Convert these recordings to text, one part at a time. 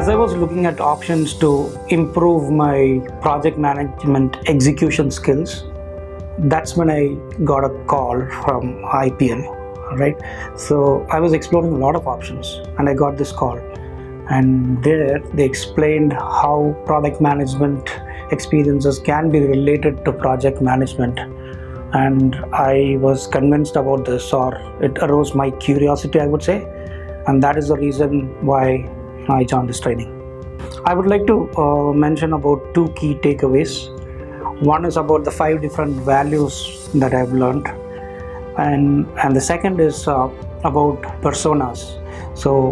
As I was looking at options to improve my project management execution skills, that's when I got a call from IPL, right? So I was exploring a lot of options and I got this call. And there they explained how product management experiences can be related to project management. And I was convinced about this, or it arose my curiosity, I would say. And that is the reason why I joined this training. I would like to mention about two key takeaways. One is about the 5 different values that I've learned, and the second is about personas. So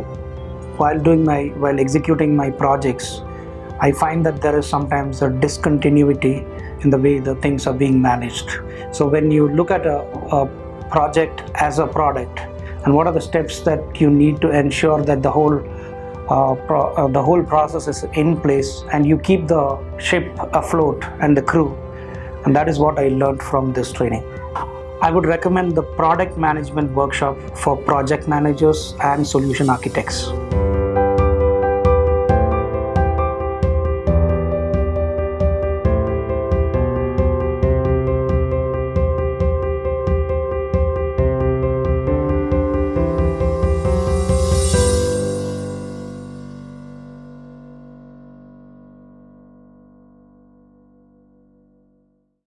while executing my projects, I find that there is sometimes a discontinuity in the way the things are being managed. So when you look at a project as a product, and what are the steps that you need to ensure that the whole process is in place and you keep the ship afloat and the crew. And that is what I learned from this training. I would recommend the product management workshop for project managers and solution architects.